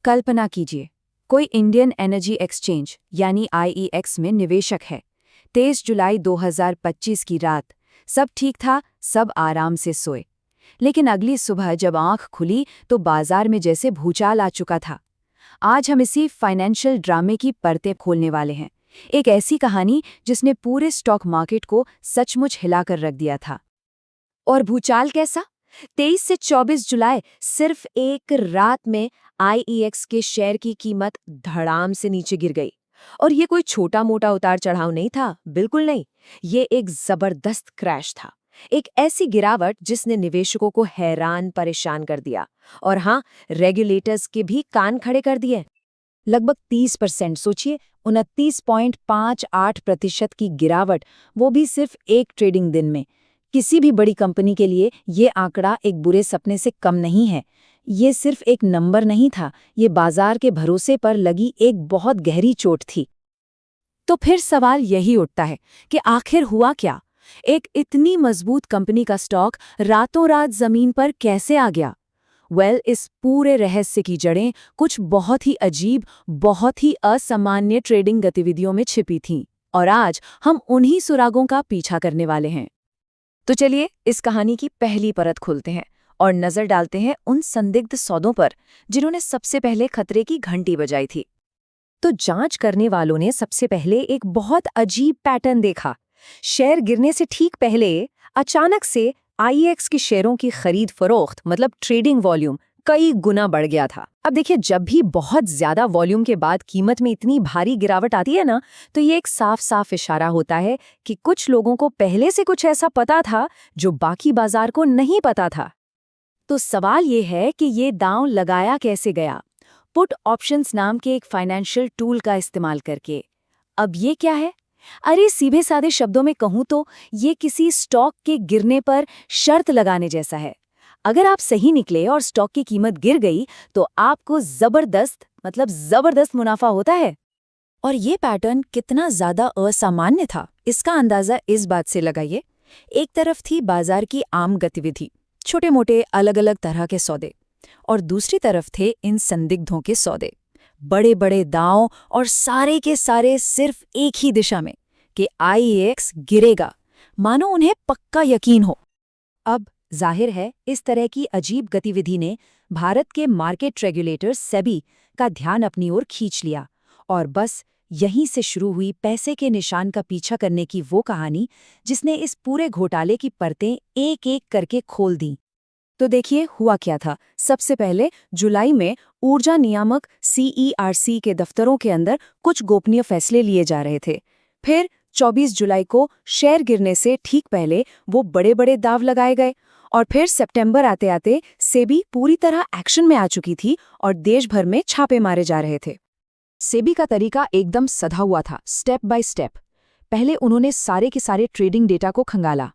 कल्पना कीजिए, कोई Indian energy exchange यानी आईईएक्स में निवेशक है। 23 जुलाई 2025 की रात, सब ठीक था, सब आराम से सोए। लेकिन अगली सुबह जब आंख खुली तो बाजार में जैसे भूचाल आ चुका था। आज हम इसी फाइनेंशियल ड्रामे की परतें खोलने वाले हैं। एक ऐसी कहानी जिसने पूरे स्टॉक मार्केट को सचमुच हिलाकर रख दिया था। और भूचाल कैसा? 23 से 24 जुलाई सिर्फ एक रात में आईईएक्स के शेयर की कीमत धड़ाम से नीचे गिर गई। और ये कोई छोटा मोटा उतार चढ़ाव नहीं था, बिल्कुल नहीं। ये एक जबरदस्त क्रैश था। एक ऐसी गिरावट जिसने निवेशकों को हैरान परेशान कर दिया। और हाँ, रेगुलेटर्स के भी कान खड़े कर दिए। लगभग 30%, सोचिए 29.58% की गिरावट, वो भी सिर्फ एक ट्रेडिंग दिन में। किसी भी बड़ी कंपनी के लिए ये आंकड़ा एक बुरे सपने से कम नहीं है। ये सिर्फ एक नंबर नहीं था, ये बाजार के भरोसे पर लगी एक बहुत गहरी चोट थी। तो फिर सवाल यही उठता है कि आखिर हुआ क्या? एक इतनी मजबूत कंपनी का स्टॉक रातों रात जमीन पर कैसे आ गया? इस पूरे रहस्य की जड़ें कुछ बहुत ही अजीब, बहुत ही असामान्य ट्रेडिंग गतिविधियों में छिपी थीं। और आज हम उन्हीं सुरागों का पीछा करने वाले हैं। तो चलिए इस कहानी की पहली परत खोलते हैं और नजर डालते हैं उन संदिग्ध सौदों पर जिन्होंने सबसे पहले खतरे की घंटी बजाई थी। तो जांच करने वालों ने सबसे पहले एक बहुत अजीब पैटर्न देखा। शेयर गिरने से ठीक पहले अचानक से आईईएक्स के शेयरों की खरीद फरोख्त, मतलब ट्रेडिंग वॉल्यूम, कई गुना बढ़ गया था। अब देखिए, जब भी बहुत ज्यादा वॉल्यूम के बाद कीमत में इतनी भारी गिरावट आती है ना, तो ये एक साफ साफ इशारा होता है कि कुछ लोगों को पहले से कुछ ऐसा पता था जो बाकी बाजार को नहीं पता था। तो सवाल ये है कि ये दांव लगाया कैसे गया? पुट ऑप्शंस नाम के एक फाइनेंशियल टूल का इस्तेमाल करके। अब ये क्या है? अरे सीधे साधे शब्दों में कहूं तो ये किसी स्टॉक के गिरने पर शर्त लगाने जैसा है। अगर आप सही निकले और स्टॉक की कीमत गिर गई तो आपको जबरदस्त मुनाफा होता है। और ये पैटर्न कितना ज्यादा असामान्य था, इसका अंदाजा इस बात से लगाइए। एक तरफ थी बाजार की आम गतिविधि, छोटे मोटे अलग अलग तरह के सौदे, और दूसरी तरफ थे इन संदिग्धों के सौदे, बड़े बड़े दांव, और सारे के सारे सिर्फ एक ही दिशा में कि आईईएक्स गिरेगा, मानो उन्हें पक्का यकीन हो। अब जाहिर है इस तरह की अजीब गतिविधि ने भारत के मार्केट रेगुलेटर सेबी का ध्यान अपनी ओर खींच लिया। और बस यहीं से शुरू हुई पैसे के निशान का पीछा करने की वो कहानी जिसने इस पूरे घोटाले की परतें एक एक करके खोल दी। तो देखिए हुआ क्या था। सबसे पहले जुलाई में ऊर्जा नियामक CERC के दफ्तरों के अंदर कुछ गोपनीय फैसले लिए जा रहे थे। फिर 24 जुलाई को शेयर गिरने से ठीक पहले वो बड़े बड़े दाव लगाए गए। और फिर सितंबर आते आते सेबी पूरी तरह एक्शन में आ चुकी थी और देश भर में छापे मारे जा रहे थे। सेबी का तरीका एकदम सधा हुआ था, स्टेप बाय स्टेप। पहले उन्होंने सारे के सारे ट्रेडिंग डेटा को खंगाला।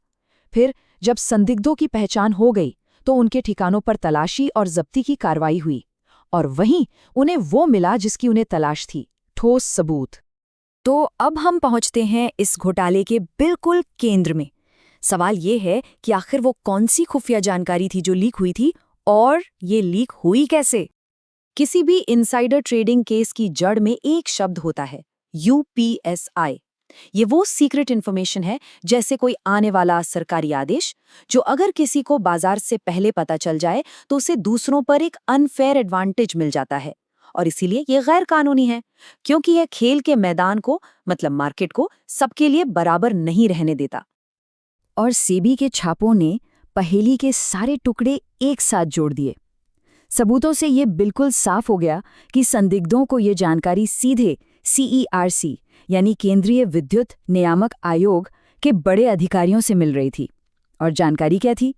फिर जब संदिग्धों की पहचान हो गई तो उनके ठिकानों पर तलाशी और जब्ती की कार्रवाई हुई। और वहीं उन्हें वो मिला जिसकी उन्हें तलाश थी, ठोस सबूत। तो अब हम पहुंचते हैं इस घोटाले के बिल्कुल केंद्र में। सवाल ये है कि आखिर वो कौन सी खुफिया जानकारी थी जो लीक हुई थी, और ये लीक हुई कैसे? किसी भी इनसाइडर ट्रेडिंग केस की जड़ में एक शब्द होता है, UPSI। ये वो सीक्रेट इन्फॉर्मेशन है, जैसे कोई आने वाला सरकारी आदेश, जो अगर किसी को बाजार से पहले पता चल जाए तो उसे दूसरों पर एक अनफेयर एडवांटेज मिल जाता है। और इसीलिए ये गैर कानूनी है, क्योंकि यह खेल के मैदान को, मतलब मार्केट को, सबके लिए बराबर नहीं रहने देता। और सेबी के छापों ने पहेली के सारे टुकड़े एक साथ जोड़ दिए। सबूतों से ये बिल्कुल साफ हो गया कि संदिग्धों को ये जानकारी सीधे CERC यानी केंद्रीय विद्युत नियामक आयोग के बड़े अधिकारियों से मिल रही थी। और जानकारी क्या थी?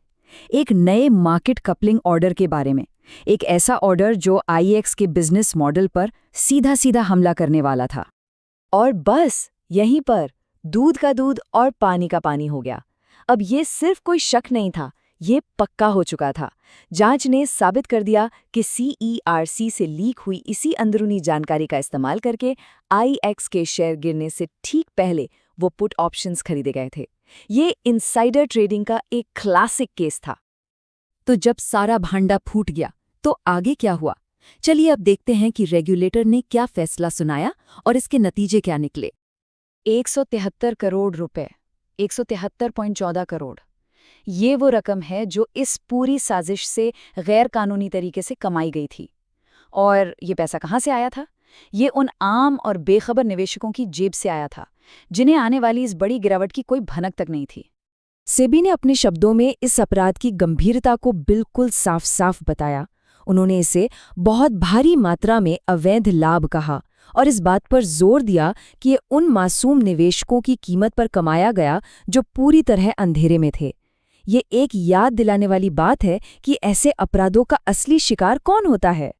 एक नए मार्केट कपलिंग ऑर्डर के बारे में। एक ऐसा ऑर्डर जो आईईएक्स के बिजनेस मॉडल पर सीधा सीधा हमला करने वाला था। और बस यहीं पर दूध का दूध और पानी का पानी हो गया। अब ये सिर्फ कोई शक नहीं था, ये पक्का हो चुका था। जांच ने साबित कर दिया कि CERC से लीक हुई इसी अंदरूनी जानकारी का इस्तेमाल करके आईईएक्स के शेयर गिरने से ठीक पहले वो पुट ऑप्शंस खरीदे गए थे। ये इनसाइडर ट्रेडिंग का एक क्लासिक केस था। तो जब सारा भांडा फूट गया तो आगे क्या हुआ? चलिए अब देखते हैं कि रेगुलेटर ने क्या फैसला सुनाया और इसके नतीजे क्या निकले। 173 करोड़ रुपए, 173.14 करोड़। ये वो रकम है जो इस पूरी साजिश से गैर कानूनी तरीके से कमाई गई थी। और ये पैसा कहाँ से आया था? ये उन आम और बेखबर निवेशकों की जेब से आया था, जिन्हें आने वाली इस बड़ी गिरावट की कोई भनक तक नहीं थी। सेबी ने अपने शब्दों में इस अपराध की गंभीरता को बिल्कुल साफ साफ बताया। उन्होंने इसे बहुत भारी मात्रा में अवैध लाभ कहा और इस बात पर जोर दिया कि ये उन मासूम निवेशकों की कीमत पर कमाया गया जो पूरी तरह अंधेरे में थे। ये एक याद दिलाने वाली बात है कि ऐसे अपराधों का असली शिकार कौन होता है।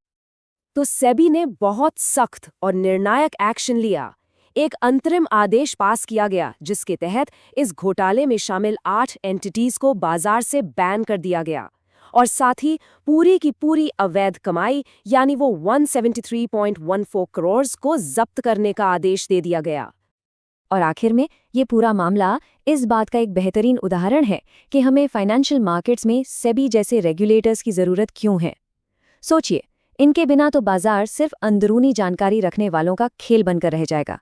तो सेबी ने बहुत सख्त और निर्णायक एक्शन लिया। एक अंतरिम आदेश पास किया गया जिसके तहत इस घोटाले में शामिल 8 एंटिटीज को बाजार से बैन कर दिया गया और साथ ही पूरी की पूरी अवैध कमाई यानी वो 173.14 करोड़ को जब्त करने का आदेश दे दिया गया। और आखिर में ये पूरा मामला इस बात का एक बेहतरीन उदाहरण है कि हमें फाइनेंशियल मार्केट्स में सेबी जैसे रेगुलेटर्स की ज़रूरत क्यों है। सोचिए, इनके बिना तो बाजार सिर्फ अंदरूनी जानकारी रखने वालों का खेल बनकर रह जाएगा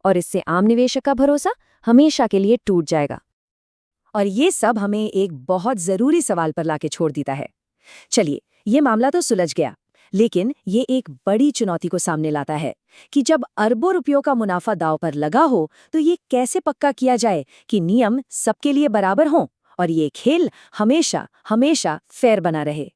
और इससे आम निवेशक का भरोसा हमेशा के लिए टूट जाएगा। और ये सब हमें एक बहुत ज़रूरी सवाल पर लाके छोड़ देता है। चलिए, ये मामला तो सुलझ गया, लेकिन ये एक बड़ी चुनौती को सामने लाता है कि जब अरबों रुपयों का मुनाफा दांव पर लगा हो तो ये कैसे पक्का किया जाए कि नियम सबके लिए बराबर हों और ये खेल हमेशा हमेशा फेयर बना रहे।